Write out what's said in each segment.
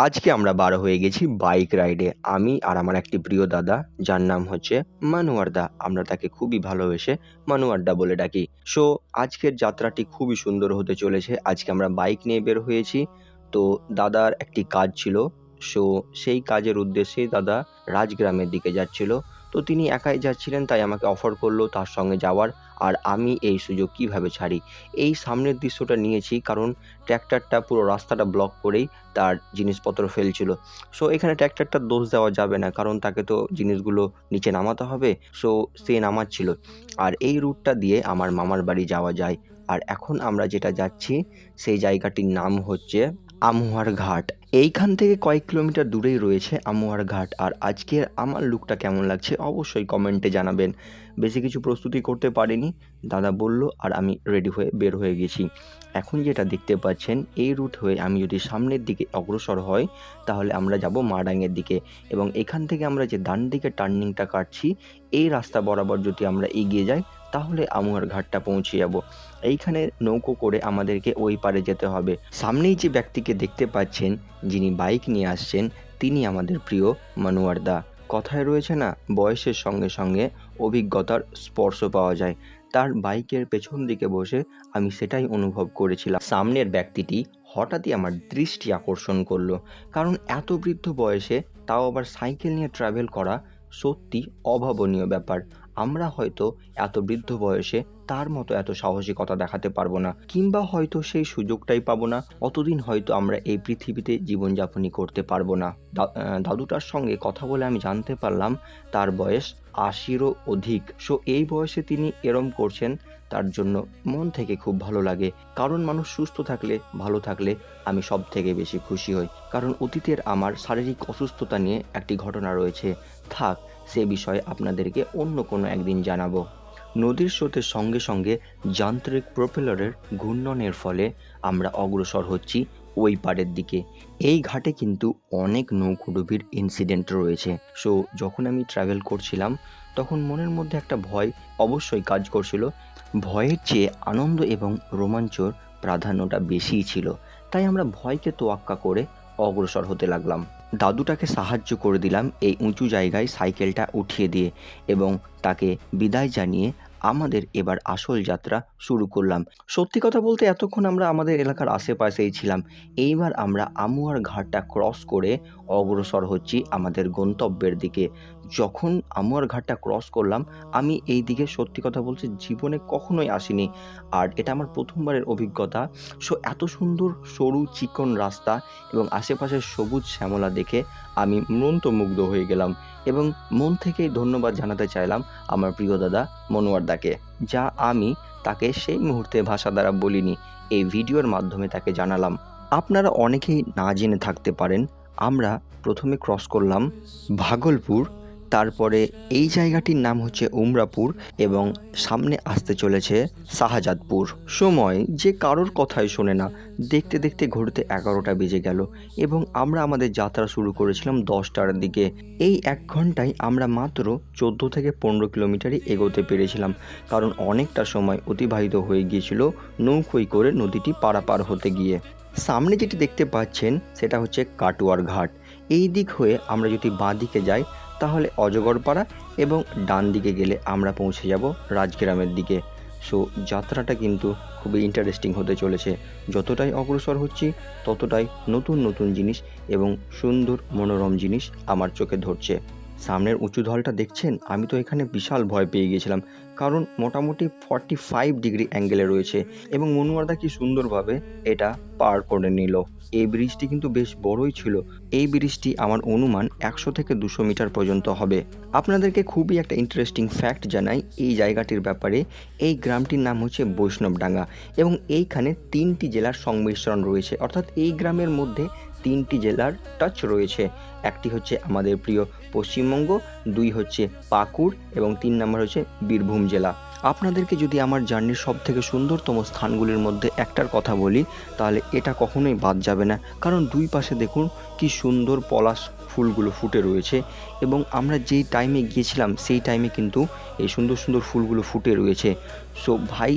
আজকে আমরা বার হয়ে গেছি বাইক রাইডে। আমি আর আমার একটি প্রিয় দাদা, যার নাম হচ্ছে মানোয়ার দা। আমরা তাকে খুবই ভালোবেসে মানোয়ার দা বলে ডাকি। সো আজকের যাত্রাটি খুবই সুন্দর হতে চলেছে। আজকে আমরা বাইক নিয়ে বের হয়েছি। তো দাদার একটি কাজ ছিল। সো সেই কাজের উদ্দেশ্যেই দাদা রাজগ্রামের দিকে যাচ্ছিল। তো তিনি একাই যাচ্ছিলেন, তাই আমাকে অফার করলো তার সঙ্গে যাওয়ার। আর আমি এই সুযোগ কিভাবে ছাড়ি? এই সামনের দৃশ্যটা নিয়েছি কারণ ট্র্যাক্টরটা পুরো রাস্তাটা ব্লক করেই তার জিনিসপত্র ফেলছিল। সো এখানে ট্র্যাক্টরটার দোষ দেওয়া যাবে না, কারণ তাকে তো জিনিসগুলো নিচে নামাতে হবে। সো সে নামাচ্ছিল। আর এই রুটটা দিয়ে আমার মামার বাড়ি যাওয়া যায়। আর এখন আমরা যেটা যাচ্ছি সেই জায়গাটির নাম হচ্ছে আমুয়ার ঘাট। এইখান থেকে কয়েক কিলোমিটার দূরেই রয়েছে আমুয়ার ঘাট। আর আজকের আমার লুকটা কেমন লাগছে অবশ্যই কমেন্টে জানাবেন। বেশি কিছু প্রস্তুতি করতে পারিনি, দাদা বলল আর আমি রেডি হয়ে বের হয়ে গেছি। এখন যেটা দেখতে পাচ্ছেন, এই রুট হয়ে আমি যদি সামনের দিকে অগ্রসর হই তাহলে আমরা যাব মাডাঙ্গের দিকে, এবং এখান থেকে আমরা যে ডান দিকে টার্নিংটা কাটছি এই রাস্তা বরাবর যদি আমরা এগিয়ে যাই তাহলে আমুয়ার ঘাটটা পৌঁছে যাব। এইখানে নৌকো করে আমাদেরকে ওই পারে যেতে হবে। সামনেই যে ব্যক্তিকে দেখতে পাচ্ছেন যিনি বাইক নিয়ে আসছেন, তিনি আমাদের প্রিয় মানোয়ার দা। কথায় রয়েছে না, বয়সের সঙ্গে সঙ্গে অভিজ্ঞতার স্পর্শ পাওয়া যায়। তার বাইকের পেছন দিকে বসে আমি সেটাই অনুভব করেছিলাম। সামনের ব্যক্তিটি হঠাৎই আমার দৃষ্টি আকর্ষণ করলো, কারণ এত বৃদ্ধ বয়সে তাও আবার সাইকেল নিয়ে ট্রাভেল করা সত্যি অভাবনীয় ব্যাপার। আমরা হয়তো এত বৃদ্ধ বয়সে তার মতো এত সাহসিকতা দেখাতে পারবো না, কিংবা হয়তো সেই সুযোগটাই পাবো না। অতদিন হয়তো আমরা এই পৃথিবীতে জীবনযাপনই করতে পারবো না। দাদুটার সঙ্গে কথা বলে আমি জানতে পারলাম তার বয়স ৮০-ও অধিক। সো এই বয়সে তিনি এরম করছেন, তার জন্য মন থেকে খুব ভালো লাগে। কারণ মানুষ সুস্থ থাকলে, ভালো থাকলে আমি সব থেকে বেশি খুশি হই। কারণ অতীতের আমার শারীরিক অসুস্থতা নিয়ে একটি ঘটনা রয়েছে। থাক, সে বিষয়ে আপনাদেরকে অন্য কোনো একদিন জানাবো। নদীর স্রোতের সঙ্গে সঙ্গে যান্ত্রিক প্রপেলরের ঘূর্ণনের ফলে আমরা অগ্রসর হচ্ছি ওই পাড়ের দিকে। এই ঘাটে কিন্তু অনেক নৌকোডুবির ইনসিডেন্ট রয়েছে। সো যখন আমি ট্রাভেল করছিলাম তখন মনের মধ্যে একটা ভয় অবশ্যই কাজ করছিল। ভয়ের চেয়ে আনন্দ এবং রোমাঞ্চর প্রাধান্যটা বেশিই ছিল। তাই আমরা ভয়কে তোয়াক্কা করে অগ্রসর হতে লাগলাম। দাদুটাকে সাহায্য করে দিলাম এই উঁচু জায়গায় সাইকেলটা উঠিয়ে দিয়ে, এবং তাকে বিদায় জানিয়ে আমাদের এবার আসল যাত্রা শুরু করলাম। সত্যি কথা বলতে এতক্ষণ আমরা আমাদের এলাকার আশেপাশেই ছিলাম। এইবার আমরা আমুয়ার ঘাটটা ক্রস করে অগ্রসর হচ্ছি আমাদের গন্তব্যের দিকে। যখন আমুয়ার ঘাটটা ক্রস করলাম, আমি এই দিকে সত্যি কথা বলছি জীবনে কখনোই আসিনি। আর এটা আমার প্রথমবারের অভিজ্ঞতা। সো এত সুন্দর সরু চিকন রাস্তা এবং আশেপাশের সবুজ শ্যামলা দেখে আমি মন্ত্রমুগ্ধ হয়ে গেলাম, এবং মন থেকেই ধন্যবাদ জানাতে চাইলাম আমার প্রিয় দাদা মনোয়ার দাকে, যা আমি তাকে সেই মুহূর্তে ভাষা দ্বারা বলিনি, এই ভিডিওর মাধ্যমে তাকে জানালাম। আপনারা অনেকেই না জেনে থাকতে পারেন, আমরা প্রথমে ক্রস করলাম ভাগলপুর, তারপরে এই জায়গাটির নাম হচ্ছে উমরাপুর, এবং সামনে আসতে চলেছে শাহজাদপুর। সময় যে কারোর কথাই শোনে না, দেখতে দেখতে ঘড়িতে 11টা বেজে গেল, এবং আমরা আমাদের যাত্রা শুরু করেছিলাম 10টার দিকে। এই 1 ঘন্টায় আমরা মাত্র 14 থেকে 15 কিলোমিটারই এগোতে পেরেছিলাম, কারণ অনেকটা সময় অতিবাহিত হয়ে গিয়েছিল নৌকোয় করে নদীটি পারাপার হতে গিয়ে। সামনে যেটি দেখতে পাচ্ছেন সেটা হচ্ছে কাটোয়ার ঘাট। এই দিক হয়ে আমরা যদি বাঁ দিকে যাই তাহলে অজগরপাড়া, এবং ডান দিকে গেলে আমরা পৌঁছে যাব রাজগ্রামের দিকে। সো যাত্রাটা কিন্তু খুবই ইন্টারেস্টিং হতে চলেছে। যতটাই অগ্রসর হচ্ছি ততটাই নতুন নতুন জিনিস এবং সুন্দর মনোরম জিনিস আমার চোখে ধরছে। সামনের উঁচু ঢলটা দেখছেন? আমি তো এখানে বিশাল ভয় পেয়ে গেছিলাম, কারণ মোটামুটি 45 ডিগ্রি অ্যাঙ্গেলে রয়েছে, এবং মনুয়ারদা কি সুন্দরভাবে এটা পার করে নিল। এই ব্রিজটি কিন্তু বেশ বড়ই ছিল। এই ব্রিজটি আমার অনুমান 100 থেকে 200 মিটার পর্যন্ত হবে। আপনাদেরকে খুবই একটা ইন্টারেস্টিং ফ্যাক্ট জানাই এই জায়গাটির ব্যাপারে। এই গ্রামটির নাম হচ্ছে বৈষ্ণবডাঙ্গা, এবং এইখানে 3টি জেলার সংমিশ্রণ রয়েছে, অর্থাৎ এই গ্রামের মধ্যে 3টি জেলার টাচ রয়েছে। একটি হচ্ছে আমাদের প্রিয় পশ্চিমবঙ্গ, 2 হচ্ছে পাকুড়, এবং 3 নম্বর হচ্ছে বীরভূম জেলা। আপনাদেরকে যদি আমার জার্নির সবথেকে সুন্দরতম স্থানগুলির মধ্যে একটার কথা বলি তাহলে এটা কখনোই বাদ যাবে না, কারণ দুই পাশে দেখুন কি সুন্দর পলাশ ফুলগুলো ফুটে রয়েছে, এবং আমরা যেই টাইমে গিয়েছিলাম সেই টাইমে কিন্তু এই সুন্দর সুন্দর ফুলগুলো ফুটে রয়েছে। সো ভাই,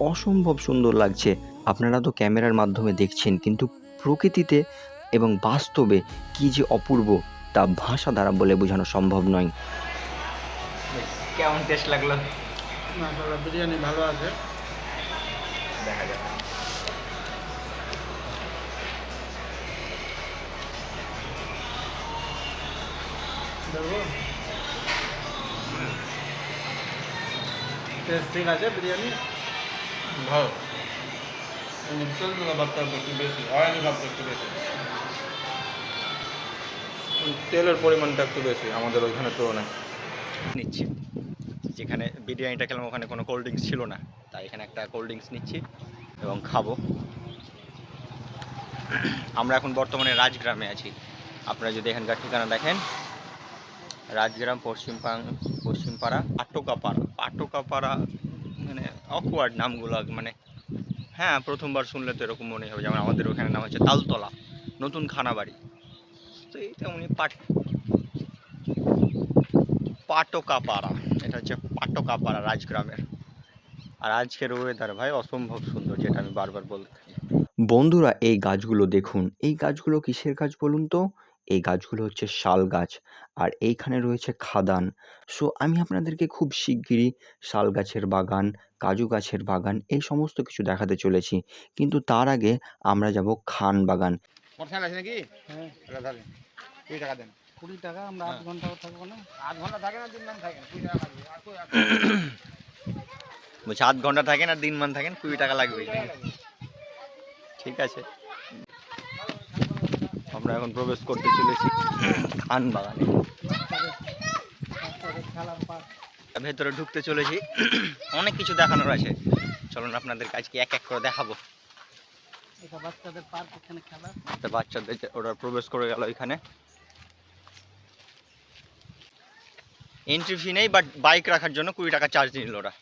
অসম্ভব সুন্দর লাগছে। আপনারা তো ক্যামেরার মাধ্যমে দেখছেন, কিন্তু প্রকৃতিতে এবং বাস্তবে কি যে অপূর্ব তা ভাষা দ্বারা বলে বোঝানো সম্ভব নয়। কেমন টেস্ট লাগলো? মাশাআল্লাহ, বিরিয়ানি ভালো আছে। দেখা যাক। দেখো টেস্ট ঠিক আছে বিরিয়ানি ভালো। তেলগুলো ভাবটা একটু বেশি, অয়েলি ভাবটা একটু বেশি, তেলের পরিমাণটা একটু বেশি আমাদের ওইখানে তুলনায়। নিচ্ছি, যেখানে বিরিয়ানিটা খেলাম ওখানে কোনো কোল্ড ড্রিঙ্কস ছিল না, তাই এখানে একটা কোল্ড ড্রিঙ্কস নিচ্ছি এবং খাবো। আমরা এখন বর্তমানে রাজগ্রামে আছি। আপনারা যদি এখানকার ঠিকানা দেখেন, রাজগ্রাম পশ্চিমপাড়া পাটকাপাড়া, মানে অকওয়ার্ড নামগুলো, মানে হ্যাঁ প্রথমবার শুনলে তো এরকম মনে হবে। যেমন আমাদের ওখানে নাম হচ্ছে তালতলা, নতুন খানাবাড়ি, তো এই তেমনি পাটকাপাড়া, এটা হচ্ছে পাটকাপাড়া রাজগ্রামের। আর আজকের ওয়েদার ভাই অসম্ভব সুন্দর, যেটা আমি বারবার বলতে থাকি। বন্ধুরা, এই গাছগুলো দেখুন। এই গাছগুলো কিসের গাছ বলুন তো? এই গাছগুলো হচ্ছে শাল গাছ, আর এইখানে রয়েছে খাদান। সো আমি আপনাদেরকে খুব শিগগিরই শাল গাছের বাগান, কাজু গাছের বাগান, এই সমস্ত কিছু দেখাতে চলেছি। কিন্তু তার আগে আমরা যাব খান বাগান। মোটরসাইকেল আছে নাকি? হ্যাঁ, এটা ধরেন 20 টাকা দেন। 20 টাকা, আমরা 8 ঘন্টাও থাকবো না। 8 ঘন্টা থাকে না, 3 মান থাকে, 20 টাকা লাগবে। আর কই বলছে 8 ঘন্টা থাকেন আর দিনমান থাকেন, 20 টাকা লাগবে। ঠিক আছে, আমরা এখন প্রবেশ করতে চলেছি খান বাগানে। ভেতরে ঢুকতে চলেছি, অনেক কিছু দেখানোর আছে। চলুন আপনাদেরকে আজকে এক এক করে দেখাবো। এটা বাচ্চাদের পার্ক, এখানে খেলা। বাচ্চাদের ওরা প্রবেশ করে গেল এখানে। এন্ট্রি ফি নেই, বাট বাইক রাখার জন্য 20 টাকা চার্জ নিল ওরা।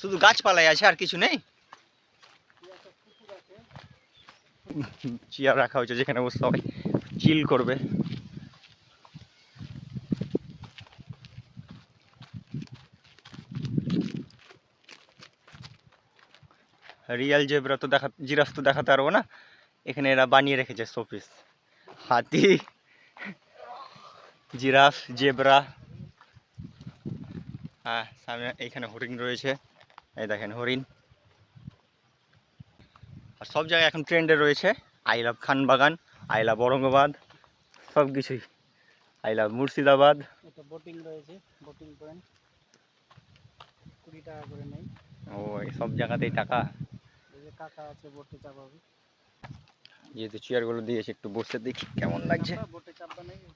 শুধু গাছপালাই আছে, আর কিছু নেই। চেয়ার রাখা হয়েছে যেখানে বসে সবাই চিল করবে। রিয়েল জেব্রা তো জিরাফ তো দেখাতে পারবো না, এখানে এরা বানিয়ে রেখেছে শোপিস। হাতি, জিরাফ, জেব্রা। হ্যাঁ, সামনে এইখানে হরিণ রয়েছে, এই দেখেন হরিণ। আর সব জায়গায় এখন ট্রেন্ডে রয়েছে I love Khanbagan, I love Aurangabad, সব কিছুই। I love Murshidabad. এটা বোটিং রয়েছে, বোটিং পয়েন্ট 20 টাকা করে নেই। ও, এই সব জায়গাতেই টাকা। এই যে কাকা আছে, বোটে চাপাবে। যেহেতু চেয়ারগুলো দিয়েছে, একটু বসে দেখি কেমন লাগছে। বোটে চাপবা নাকি?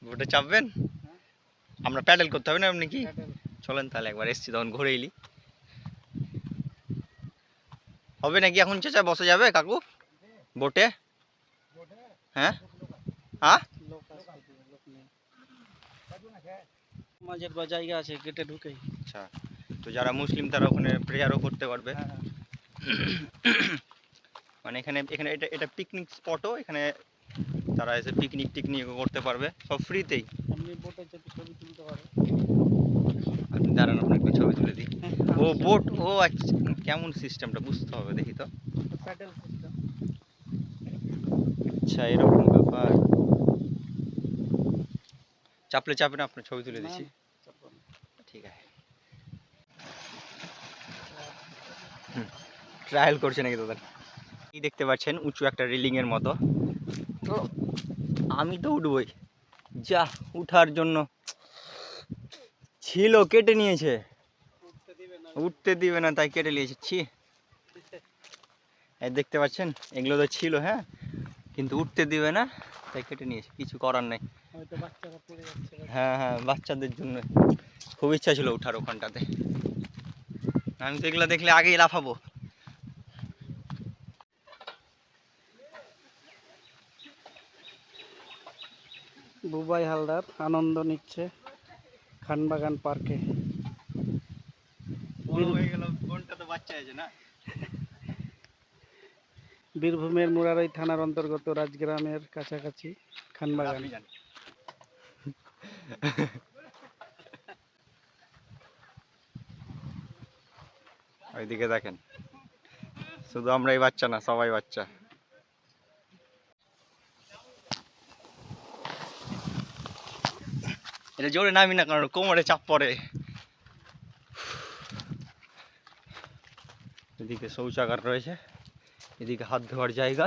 বোটে চাপবেন? হ্যাঁ, আমরা প্যাডেল করতে হবে না এমনি কি? প্যাডেল। চলেন তাহলে, একবার এসছি তখন ঘুরে এলি। হবে নাকি এখন চেঁচা বসা যাবে কাকু বোটে? হ্যাঁ হ্যাঁ, লোক আসবে, লোক নেই। মাঝের বা জায়গা আছে, গেটে ঢুকেই। আচ্ছা, তো যারা মুসলিম তারা ওখানে প্রেয়ারও করতে পারবে। হ্যাঁ, মানে এখানে এখানে এটা এটা পিকনিক স্পটও, এখানে তারা এসে পিকনিক টিকনিকও করতে পারবে, সব ফ্রিতেই। এমনি বোটে যদি ছবি তুলতে পারে। আপনি দাঁড়ান, আপনাকে একটু ছবি তুলে দিই। ও বোট, ও আচ্ছা, কেমন সিস্টেমটা বুঝতে হবে, দেখি তো। Pedal system. আচ্ছা, এরকম ব্যাপার। চাপলে চাপে না, আপনার ছবি তুলে দিচ্ছি। ঠিক আছে, ট্রায়াল করছে নাকি দাদা? কি দেখতে পাচ্ছেন, উঁচু একটা রেলিং এর মতো। তো আমি তো উঠবই, যা উঠার জন্য ছিল, কেটে নিয়েছে। উঠতে দিবে না তাই কেটে নিয়েছে। ছি, এই দেখতে পাচ্ছেন, এগুলো তো ছিল, হ্যাঁ, কিন্তু উঠতে দিবে না তাই কেটে নিয়েছে, কিছু করার নেই। হয়তো বাচ্চারা পড়ে যাচ্ছে। হ্যাঁ হ্যাঁ, বাচ্চাদের জন্য। খুব ইচ্ছা ছিল ওঠার ওখানটাতে, আমি তো এগুলো দেখলে আগেই লাফাবো। বুবাই হালদার আনন্দ নিচ্ছে খানবাগান পার্কে। হয়ে গেল, বোনটা তো বাচ্চা আছে না। বীরভূমের মুরারই থানার অন্তর্গত রাজগ্রামের কাছাকাছি খানবাগান। ওইদিকে দেখেন, শুধু আমরাই বাচ্চা না, সবাই বাচ্চা। এটা জোরে নামি না, কারণ কোমরে চাপ পড়ে। এদিকে শৌচাগার রয়েছে, এদিকে হাত ধোয়ার জায়গা,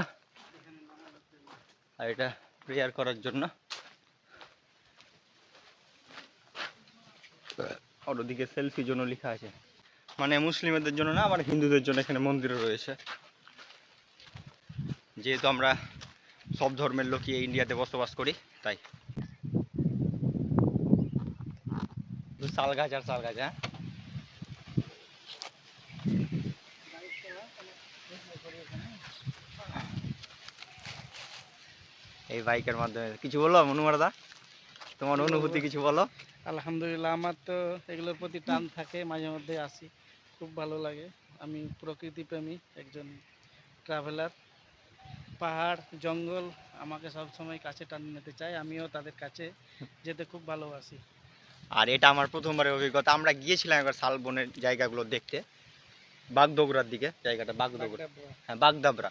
আর এটা প্রেয়ার করার জন্য। আর ওদিকে সেলফি জন্য লেখা আছে, মানে মুসলিমদের জন্য না, আমার হিন্দুদের জন্য এখানে মন্দিরও রয়েছে। যেহেতু আমরা সব ধর্মের লোকই ইন্ডিয়াতে বসবাস করি, তাই। শাল গাছ আর শাল গাছ, হ্যাঁ। এই বাইকের মাধ্যমে কিছু বলো মনুমারদা, তোমার অনুভূতি কিছু বলো। আলহামদুলিল্লাহ, আমার তো এগুলোর প্রতি টান থাকে, মাঝে মধ্যে আসি, খুব ভালো লাগে। আমি প্রকৃতি প্রেমী একজন ট্রাভেলার। পাহাড় জঙ্গল আমাকে সবসময় কাছে টান নিতে চাই, আমিও তাদের কাছে যেতে খুব ভালোবাসি। আর এটা আমার প্রথমবারের অভিজ্ঞতা। আমরা গিয়েছিলাম একবার শালবনের জায়গাগুলো দেখতে, বাগডোগরার দিকে, জায়গাটা বাগডোগরা, হ্যাঁ বাগডাবরা।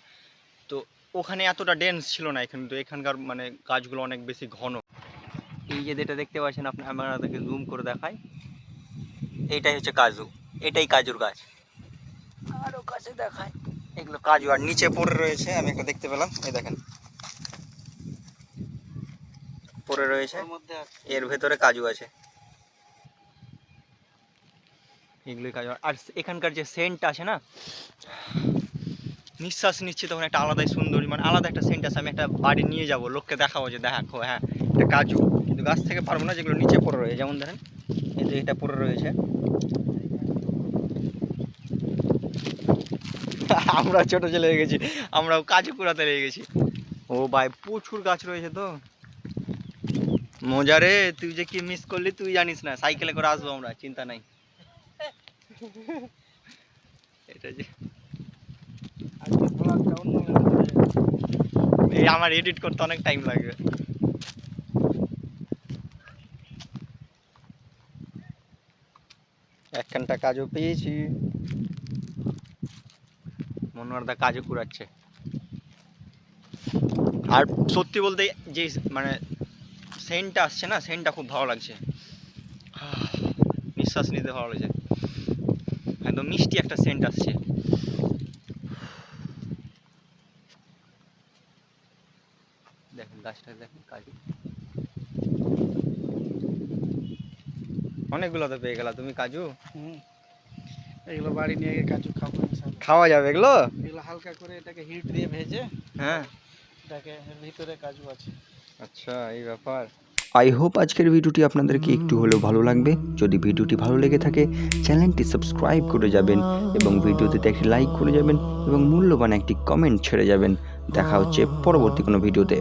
তো ওখানে এতটা ডেন্স ছিল না, এখানে তো এখানকার মানে গাছগুলো অনেক বেশি ঘন। এই যে যেটা দেখতে পাচ্ছেন আপনি, আপনাদেরকে জুম করে দেখাই, এইটাই হচ্ছে কাজু, এটাই কাজুর গাছ। আরও কাছে দেখায়, এগুলো কাজু। আর নিচে পড়ে রয়েছে, আমি একটা দেখতে পেলাম, এই দেখেন পড়ে রয়েছে, এর ভেতরে কাজু আছে, এগুলোই কাজু। আর এখানকার যে সেন্ট আছে না, নিঃশ্বাস নিচ্ছে তখন একটা আলাদাই সুন্দরী, মানে আলাদা একটা সেন্ট আছে। আমি একটা বাড়ি নিয়ে যাব, লোককে দেখাবো যে দেখো হ্যাঁ এটা কাজু, কিন্তু গাছ থেকে পারবো না, যেগুলো নিচে পড়ে রয়েছে। যেমন দেখেন এই যে এটা পড়ে রয়েছে। আমরা ছোট ছেলে হয়ে গেছি, আমরাও কাজু কুড়াতে লেগে গেছি। ও ভাই প্রচুর গাছ রয়েছে তো, মজা রে। তুই যে কি মিস করলি তুই জানিস না, সাইকেলে করে আসবো আমরা, চিন্তা নাই। এটা যে এই আমার এডিট করতে অনেক টাইম লাগবে। একখানটা কাজু পেয়েছি, মনোয়ারদা কাজু কুড়াচ্ছে। আর সত্যি বলতে যে মানে সেন্টটা আসছে না, সেন্টটা খুব ভালো লাগছে, নিঃশ্বাস নিতে ভালো লাগছে, একদম মিষ্টি একটা সেন্ট আসছে। দেখেন গাছটা দেখেন, কাজু অনেকগুলো তো পেয়ে গেলা তুমি কাজু। এগুলো বাড়ি নিয়ে গিয়ে কাজু খাবো ইনশাআল্লাহ। খাওয়া যাবে এগুলো? এগুলো হালকা করে এটাকে হিট দিয়ে ভেজে, হ্যাঁ এটাকে এর ভিতরে কাজু আছে। আচ্ছা, এই ব্যাপার। আই হোপ আজকের ভিডিওটি আপনাদেরকে একটু হলেও ভালো লাগবে। যদি ভিডিওটি ভালো লেগে থাকে চ্যানেলটি সাবস্ক্রাইব করে যাবেন এবং ভিডিওটিতে একটি লাইক করে যাবেন এবং মূল্যবান একটি কমেন্ট ছেড়ে যাবেন। দেখা হচ্ছে পরবর্তী কোনো ভিডিওতে।